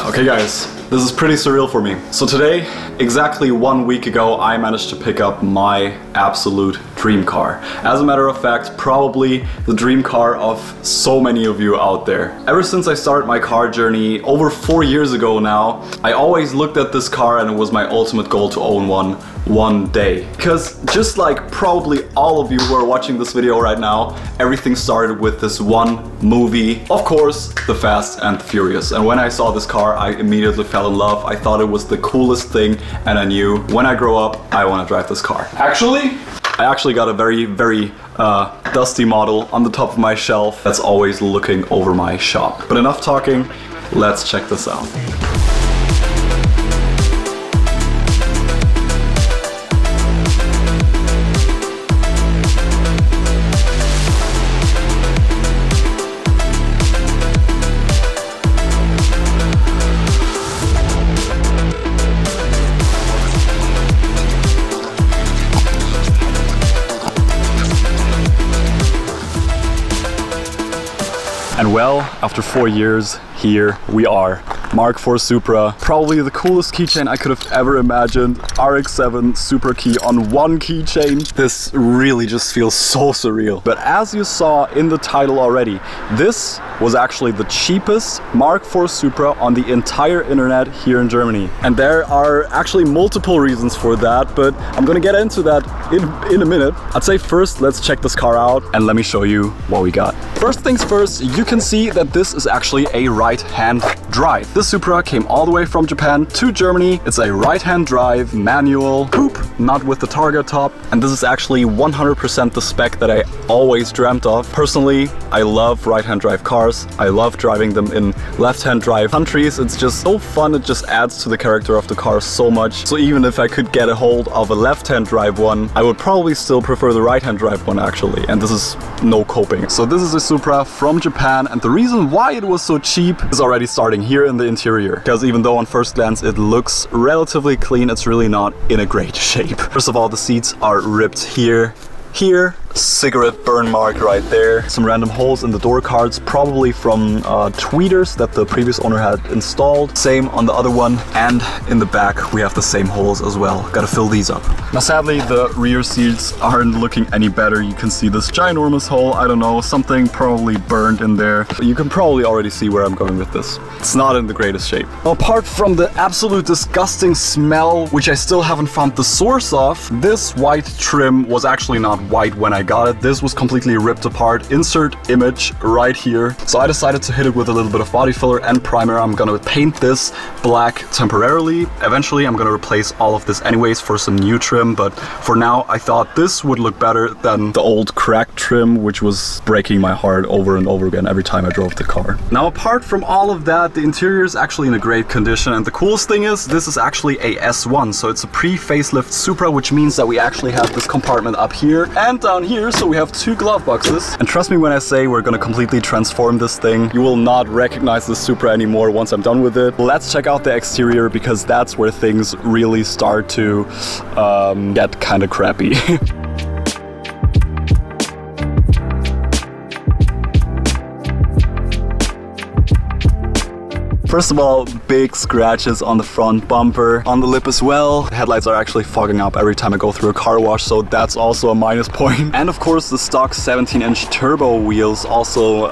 Okay guys, this is pretty surreal for me. So today, exactly 1 week ago, I managed to pick up my absolute dream car. As a matter of fact, probably the dream car of so many of you out there. Ever since I started my car journey over 4 years ago now, I always looked at this car and it was my ultimate goal to own one day. Because just like probably all of you who are watching this video right now, everything started with this one movie, of course, The Fast and the Furious. And when I saw this car, I immediately fell in love. I thought it was the coolest thing, and I knew when I grow up, I want to drive this car. I actually got a very dusty model on the top of my shelf that's always looking over my shop. But enough talking, let's check this out. And well, after 4 years, here we are. MK4 Supra, probably the coolest keychain I could have ever imagined. RX-7 Supra key on one keychain. This really just feels so surreal. But as you saw in the title already, this was actually the cheapest MK4 Supra on the entire internet here in Germany. And there are actually multiple reasons for that, but I'm gonna get into that in a minute. I'd say first, let's check this car out and let me show you what we got. First things first, you can see that this is actually a right-hand drive. This Supra came all the way from Japan to Germany. It's a right-hand drive, manual, coupe, not with the Targa top. And this is actually 100% the spec that I always dreamt of. Personally, I love right-hand drive cars. I love driving them in left-hand drive countries. It's just so fun. It just adds to the character of the car so much. So even if I could get a hold of a left-hand drive one, I would probably still prefer the right-hand drive one actually. And this is no coping. So this is a Supra from Japan, and the reason why it was so cheap is already starting here in the interior. Because even though on first glance it looks relatively clean, it's really not in a great shape. First of all, the seats are ripped here, cigarette burn mark right there, some random holes in the door cards, probably from tweeters that the previous owner had installed. Same on the other one, and in the back we have the same holes as well. Gotta fill these up. Now sadly the rear seats aren't looking any better. You can see this ginormous hole. I don't know, something probably burned in there. But you can probably already see where I'm going with this. It's not in the greatest shape. Now, apart from the absolute disgusting smell, which I still haven't found the source of, this white trim was actually not white when I got it. This was completely ripped apart. Insert image right here. So I decided to hit it with a little bit of body filler and primer. I'm gonna paint this black temporarily. Eventually I'm gonna replace all of this anyways for some new trim, but for now I thought this would look better than the old cracked trim, which was breaking my heart over and over again every time I drove the car. Now, apart from all of that, the interior is actually in a great condition, and the coolest thing is this is actually a S1, so it's a pre-facelift Supra, which means that we actually have this compartment up here and down here, so we have 2 glove boxes. And trust me when I say we're gonna completely transform this thing. You will not recognize the Supra anymore once I'm done with it. Let's check out the exterior, because that's where things really start to get kind of crappy. First of all, big scratches on the front bumper, on the lip as well. The headlights are actually fogging up every time I go through a car wash, so that's also a minus point. And of course, the stock 17-inch turbo wheels also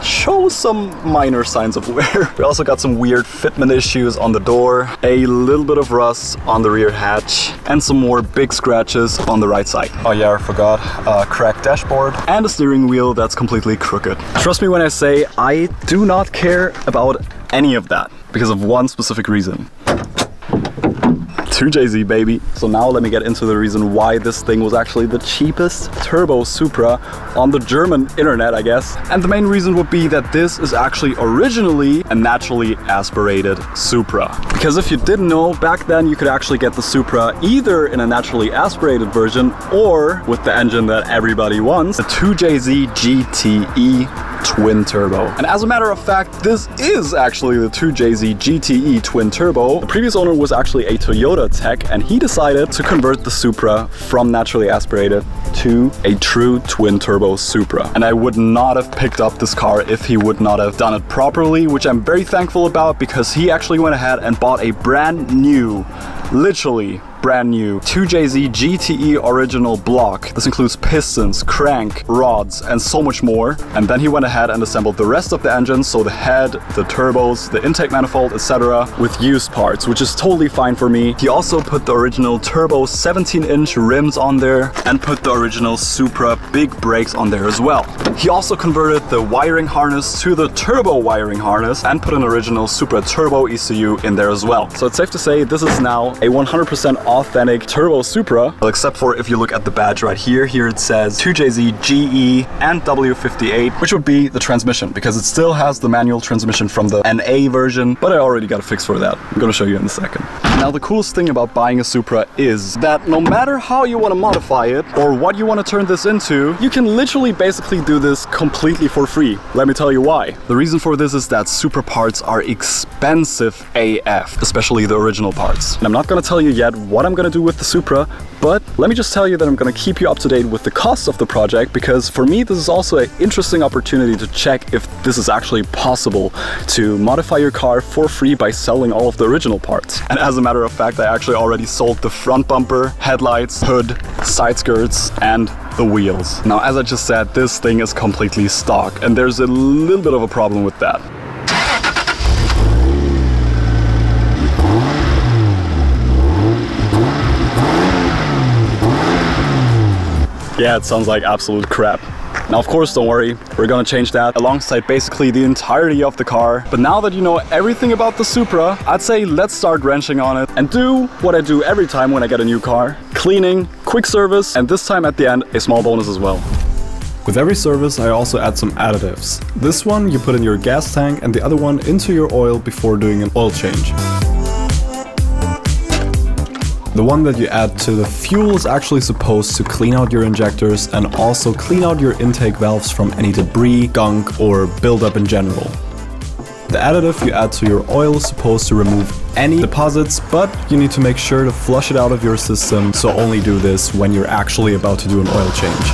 show some minor signs of wear. We also got some weird fitment issues on the door, a little bit of rust on the rear hatch, and some more big scratches on the right side. Oh yeah, I forgot, cracked dashboard, and a steering wheel that's completely crooked. Trust me when I say I do not care about any of that, because of one specific reason. 2JZ, baby. So now let me get into the reason why this thing was actually the cheapest turbo Supra on the German internet, I guess. And the main reason would be that this is actually originally a naturally aspirated Supra. Because if you didn't know, back then you could actually get the Supra either in a naturally aspirated version or with the engine that everybody wants, the 2JZ GTE twin turbo. And as a matter of fact, this is actually the 2JZ GTE twin turbo. The previous owner was actually a Toyota tech, and he decided to convert the Supra from naturally aspirated to a true twin turbo Supra. And I would not have picked up this car if he would not have done it properly, which I'm very thankful about, because he actually went ahead and bought a brand new, literally brand new 2JZ GTE original block. This includes pistons, crank, rods, and so much more. And then he went ahead and assembled the rest of the engine, so the head, the turbos, the intake manifold, etc., with used parts, which is totally fine for me. He also put the original turbo 17-inch rims on there and put the original Supra big brakes on there as well. He also converted the wiring harness to the turbo wiring harness and put an original Supra turbo ECU in there as well. So it's safe to say this is now a 100% authentic turbo Supra, except for if you look at the badge right here. Here it says 2JZ GE and W58, which would be the transmission, because it still has the manual transmission from the NA version, but I already got a fix for that. I'm gonna show you in a second. Now, the coolest thing about buying a Supra is that no matter how you want to modify it or what you want to turn this into, you can literally basically do this completely for free. Let me tell you why. The reason for this is that Supra parts are expensive AF, especially the original parts. And I'm not gonna tell you yet what I'm gonna do with the Supra, but let me just tell you that I'm gonna keep you up to date with the cost of the project, because for me this is also an interesting opportunity to check if this is actually possible to modify your car for free by selling all of the original parts. And as a matter of fact, I actually already sold the front bumper, headlights, hood, side skirts, and the wheels. Now, as I just said, this thing is completely stock, and there's a little bit of a problem with that. Yeah, it sounds like absolute crap. Now, of course, don't worry, we're gonna change that alongside basically the entirety of the car. But now that you know everything about the Supra, I'd say let's start wrenching on it and do what I do every time when I get a new car. Cleaning, quick service, and this time at the end, a small bonus as well. With every service, I also add some additives. This one you put in your gas tank and the other one into your oil before doing an oil change. The one that you add to the fuel is actually supposed to clean out your injectors and also clean out your intake valves from any debris, gunk, or buildup in general. The additive you add to your oil is supposed to remove any deposits, but you need to make sure to flush it out of your system, so only do this when you're actually about to do an oil change.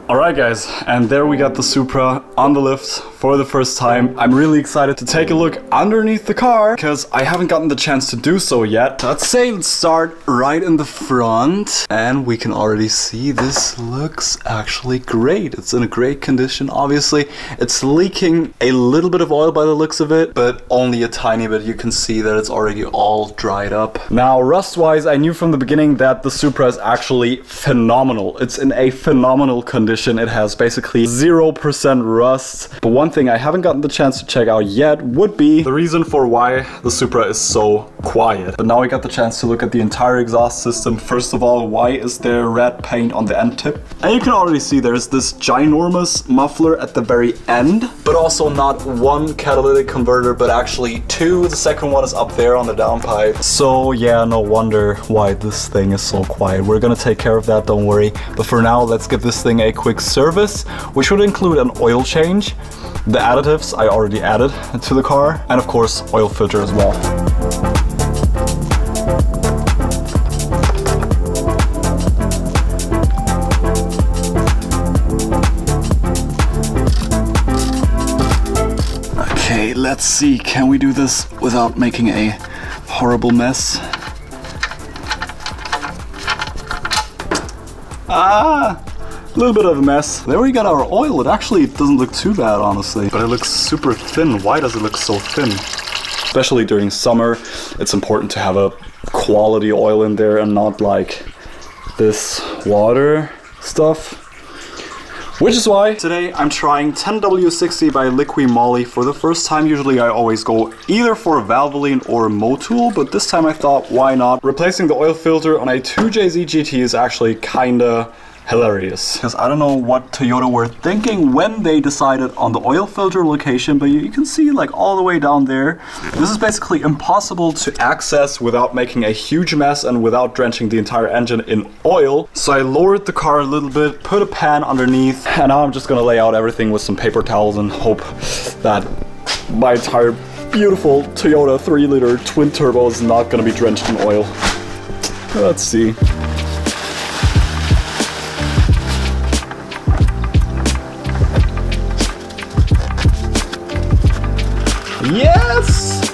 Alright guys, and there we got the Supra on the lift for the first time. I'm really excited to take a look underneath the car, because I haven't gotten the chance to do so yet. Let's start right in the front, and we can already see this looks actually great. It's in a great condition. Obviously, it's leaking a little bit of oil by the looks of it, but only a tiny bit. You can see that it's already all dried up. Now, rust-wise, I knew from the beginning that the Supra is actually phenomenal. It's in a phenomenal condition. It has basically 0% rust. But one thing I haven't gotten the chance to check out yet would be the reason for why the Supra is so quiet. But now we got the chance to look at the entire exhaust system. First of all, why is there red paint on the end tip? And you can already see there's this ginormous muffler at the very end, but also not one catalytic converter, but actually two. The second one is up there on the downpipe. So yeah, no wonder why this thing is so quiet. We're gonna take care of that, don't worry. But for now, let's give this thing a quick service, which would include an oil change, the additives I already added to the car, and of course oil filter as well. Okay, let's see, can we do this without making a horrible mess? A little bit of a mess. There we got our oil. It actually doesn't look too bad, honestly, but it looks super thin. Why does it look so thin? Especially during summer, it's important to have a quality oil in there and not like this water stuff. Which is why today I'm trying 10W60 by Liqui Moly for the first time. Usually I always go either for Valvoline or Motul, but this time I thought, why not? Replacing the oil filter on a 2JZ GT is actually kinda hilarious. Because I don't know what Toyota were thinking when they decided on the oil filter location, but you can see like all the way down there. This is basically impossible to access without making a huge mess and without drenching the entire engine in oil. So I lowered the car a little bit, put a pan underneath, and now I'm just gonna lay out everything with some paper towels and hope that my entire beautiful Toyota 3-liter twin turbo is not gonna be drenched in oil. Let's see. Yes!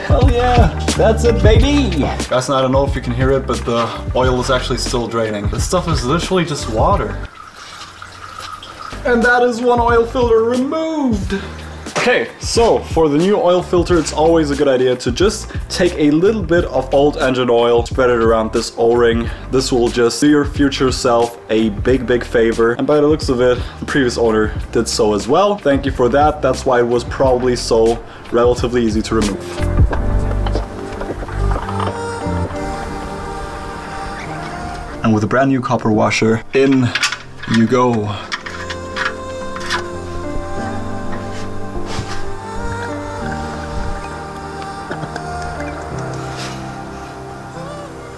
Hell yeah! That's it, baby! Guys, I don't know if you can hear it, but the oil is actually still draining. This stuff is literally just water. And that is one oil filter removed! Okay, so for the new oil filter, it's always a good idea to just take a little bit of old engine oil, spread it around this O-ring. This will just do your future self a big favor. And by the looks of it, the previous owner did so as well. Thank you for that. That's why it was probably so relatively easy to remove. And with a brand new copper washer, in you go.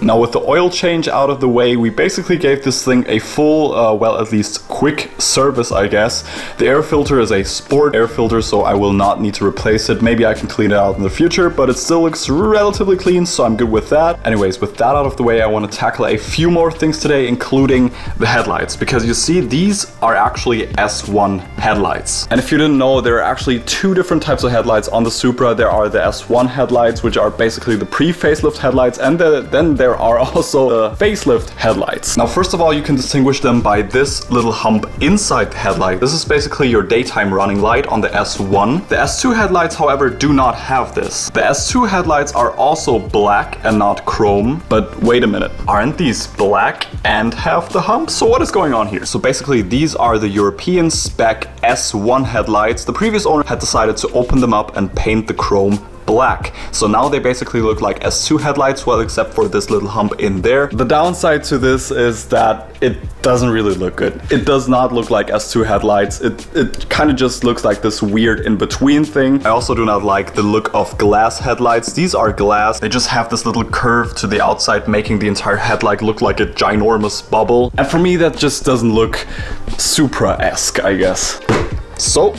Now with the oil change out of the way, we basically gave this thing a full, well, at least quick service, I guess. The air filter is a sport air filter, so I will not need to replace it. Maybe I can clean it out in the future, but it still looks relatively clean, so I'm good with that. Anyways, with that out of the way, I want to tackle a few more things today, including the headlights, because you see, these are actually S1 headlights. And if you didn't know, there are actually two different types of headlights on the Supra. There are the S1 headlights, which are basically the pre-facelift headlights, and then there are also the facelift headlights. Now, first of all, you can distinguish them by this little hump inside the headlight. This is basically your daytime running light on the S1. The S2 headlights, however, do not have this. The S2 headlights are also black and not chrome, but wait a minute, aren't these black and have the hump? So what is going on here? So basically, these are the European spec S1 headlights. The previous owner had decided to open them up and paint the chrome black. So now they basically look like S2 headlights, well, except for this little hump in there. The downside to this is that it doesn't really look good. It does not look like S2 headlights. It kind of just looks like this weird in-between thing. I also do not like the look of glass headlights. These are glass. They just have this little curve to the outside, making the entire headlight look like a ginormous bubble. And for me, that just doesn't look Supra-esque, I guess. So,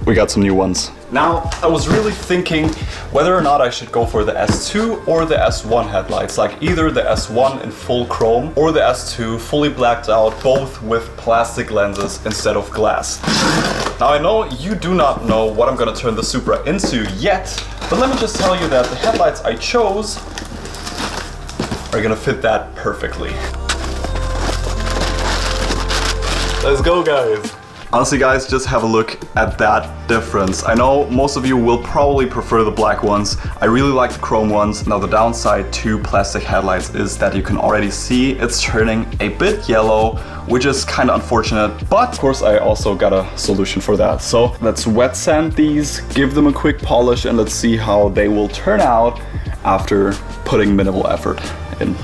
we got some new ones. Now, I was really thinking whether or not I should go for the S2 or the S1 headlights, like either the S1 in full chrome or the S2 fully blacked out, both with plastic lenses instead of glass. Now, I know you do not know what I'm gonna turn the Supra into yet, but let me just tell you that the headlights I chose are gonna fit that perfectly. Let's go, guys. Honestly, guys, just have a look at that difference. I know most of you will probably prefer the black ones. I really like the chrome ones. Now, the downside to plastic headlights is that you can already see it's turning a bit yellow, which is kind of unfortunate. But of course, I also got a solution for that. So let's wet sand these, give them a quick polish, and let's see how they will turn out after putting minimal effort in.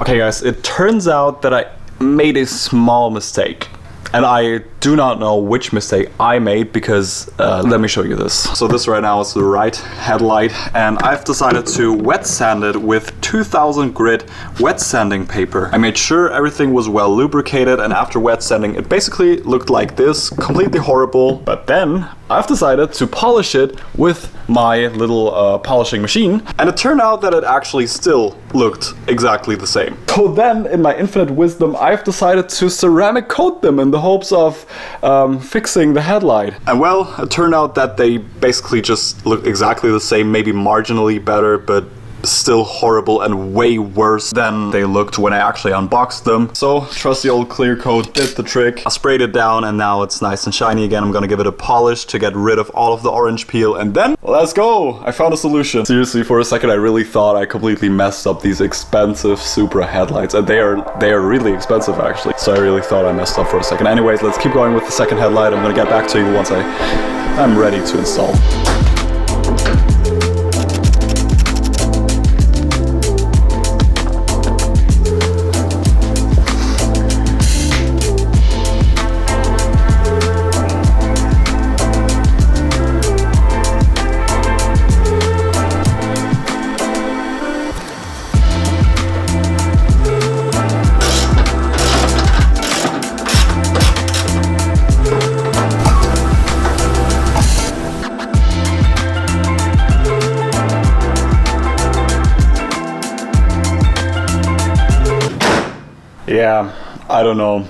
Okay guys, it turns out that I made a small mistake. And I do not know which mistake I made because, let me show you this. So this right now is the right headlight, and I've decided to wet sand it with 2000 grit wet sanding paper. I made sure everything was well lubricated, and after wet sanding it basically looked like this, completely horrible. But then I've decided to polish it with my little polishing machine, and it turned out that it actually still looked exactly the same. So then, in my infinite wisdom, I've decided to ceramic coat them in the hopes of fixing the headlight. And well, it turned out that they basically just look exactly the same, maybe marginally better, but still horrible and way worse than they looked when I actually unboxed them. So trusty old clear coat did the trick. I sprayed it down and now it's nice and shiny again. I'm gonna give it a polish to get rid of all of the orange peel, and then let's go! I found a solution. Seriously, for a second I really thought I completely messed up these expensive Supra headlights, and they are really expensive actually. So I really thought I messed up for a second. Anyways, let's keep going with the second headlight. I'm gonna get back to you once I'm ready to install. Yeah, I don't know.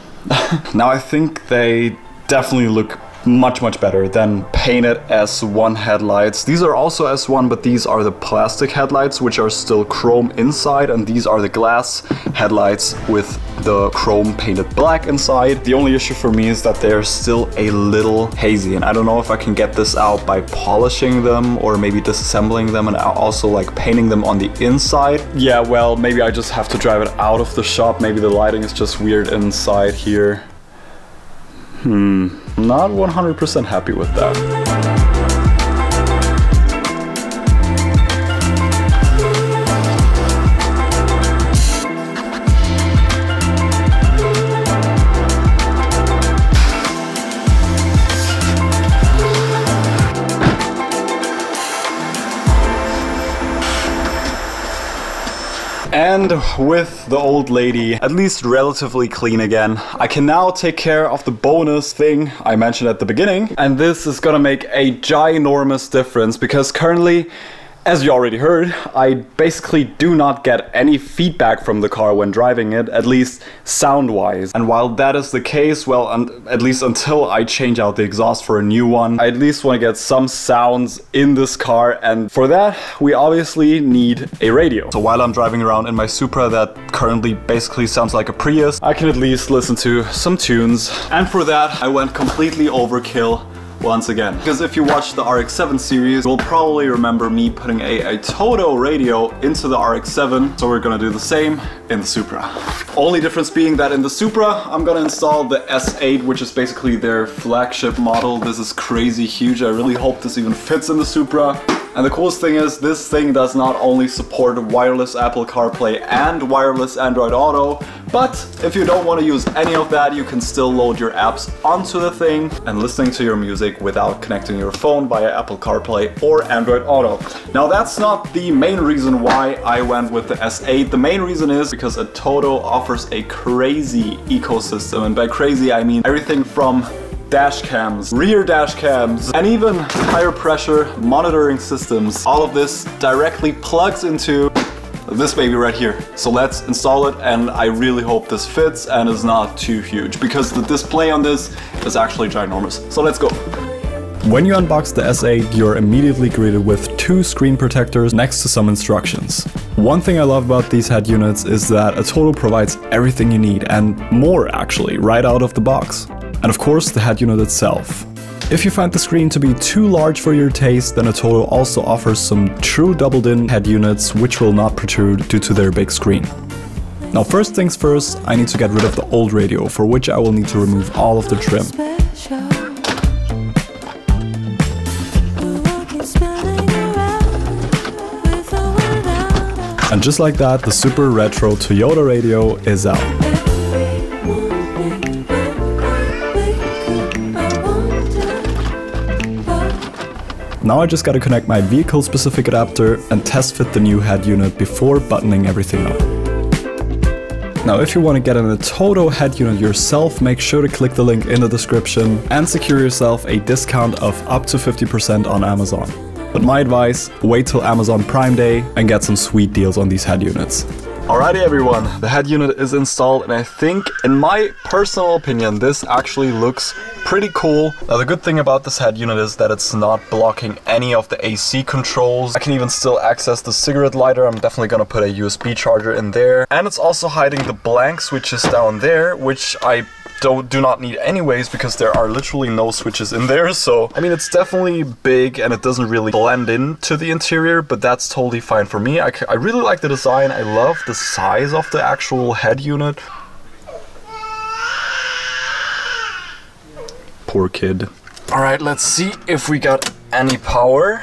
Now I think they definitely look much better than painted S1 headlights. These are also S1, but these are the plastic headlights, which are still chrome inside, and these are the glass headlights with the chrome painted black inside. The only issue for me is that they're still a little hazy, and I don't know if I can get this out by polishing them or maybe disassembling them and also like painting them on the inside. Yeah, well, maybe I just have to drive it out of the shop. Maybe the lighting is just weird inside here. Not 100% happy with that. And with the old lady at least relatively clean again, I can now take care of the bonus thing I mentioned at the beginning. And this is gonna make a ginormous difference because currently, as you already heard, I basically do not get any feedback from the car when driving it, at least sound-wise. And while that is the case, well, at least until I change out the exhaust for a new one, I at least want to get some sounds in this car, and for that, we obviously need a radio. So while I'm driving around in my Supra that currently basically sounds like a Prius, I can at least listen to some tunes. And for that, I went completely overkill once again. Because if you watch the RX-7 series, you'll probably remember me putting a Toto radio into the RX-7. So we're gonna do the same in the Supra. Only difference being that in the Supra, I'm gonna install the S8, which is basically their flagship model. This is crazy huge. I really hope this even fits in the Supra. And the coolest thing is, this thing does not only support wireless Apple CarPlay and wireless Android Auto, but if you don't want to use any of that, you can still load your apps onto the thing and listening to your music without connecting your phone via Apple CarPlay or Android Auto. Now that's not the main reason why I went with the S8. The main reason is because a Toto offers a crazy ecosystem, and by crazy I mean everything from dash cams, rear dash cams, and even higher pressure monitoring systems. All of this directly plugs into this baby right here. So let's install it, and I really hope this fits and is not too huge, because the display on this is actually ginormous. So let's go. When you unbox the S8, you're immediately greeted with two screen protectors next to some instructions. One thing I love about these head units is that a Toto provides everything you need, and more actually, right out of the box. And of course, the head unit itself. If you find the screen to be too large for your taste, then a Toto also offers some true doubled-in head units which will not protrude due to their big screen. Now first things first, I need to get rid of the old radio, for which I will need to remove all of the trim. And just like that, the super retro Toyota radio is out. Now I just gotta connect my vehicle specific adapter and test fit the new head unit before buttoning everything up. Now if you want to get in a Toto head unit yourself, make sure to click the link in the description and secure yourself a discount of up to 50% on Amazon. But my advice, wait till Amazon Prime Day and get some sweet deals on these head units. Alrighty everyone, the head unit is installed, and I think, in my personal opinion, this actually looks pretty cool. Now the good thing about this head unit is that it's not blocking any of the AC controls. I can even still access the cigarette lighter. I'm definitely gonna put a USB charger in there. And it's also hiding the blank switches down there, which I do not need anyways, because there are literally no switches in there. So I mean, it's definitely big and it doesn't really blend into the interior, but that's totally fine for me. I really like the design. I love the size of the actual head unit. Poor kid. All right, let's see if we got any power.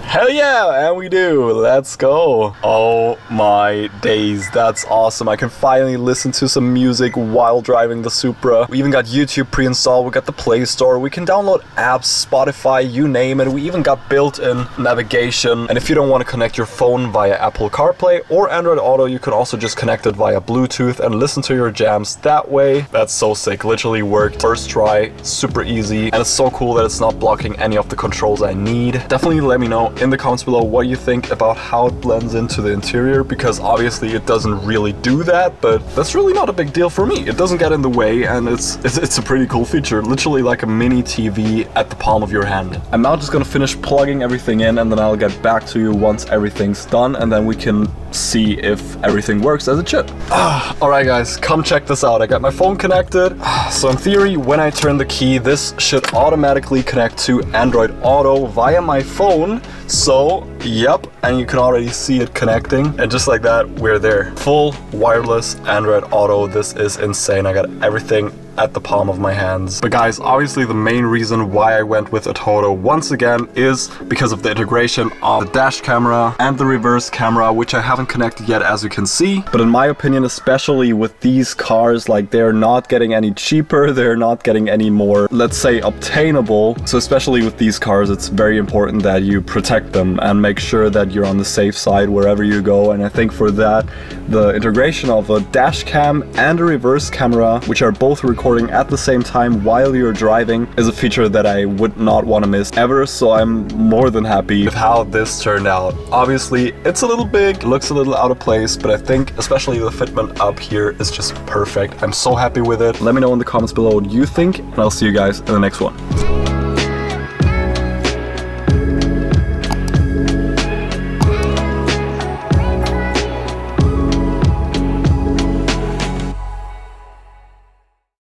Hell yeah, and we do. Let's go. Oh my days, that's awesome. I can finally listen to some music while driving the Supra. We even got YouTube pre-installed, we got the Play Store, we can download apps, Spotify, you name it. We even got built-in navigation. And if you don't want to connect your phone via Apple CarPlay or Android Auto, you can also just connect it via Bluetooth and listen to your jams that way. That's so sick, literally worked. First try, super easy. And it's so cool that it's not blocking any of the controls I need. Definitely let me know in the comments below what you think about how it blends into the interior, because obviously it doesn't really do that, but that's really not a big deal for me. It doesn't get in the way, and it's a pretty cool feature, literally like a mini TV at the palm of your hand. I'm now just gonna finish plugging everything in, and then I'll get back to you once everything's done, and then we can see if everything works as it should. Alright guys, come check this out. I got my phone connected. So in theory, when I turn the key, this should automatically connect to Android Auto via my phone. So, yep, and you can already see it connecting. And just like that, we're there. Full wireless Android Auto. This is insane. I got everything at the palm of my hands. But guys, obviously the main reason why I went with a Toto once again is because of the integration of the dash camera and the reverse camera, which I haven't connected yet, as you can see. But in my opinion, especially with these cars, like, they're not getting any cheaper, they're not getting any more, let's say, obtainable. So especially with these cars, it's very important that you protect them and make sure that you're on the safe side wherever you go. And I think for that, the integration of a dash cam and a reverse camera, which are both recording at the same time while you're driving, is a feature that I would not want to miss ever. So I'm more than happy with how this turned out. Obviously it's a little big, looks a little out of place, but I think especially the fitment up here is just perfect. I'm so happy with it. Let me know in the comments below what you think, and I'll see you guys in the next one.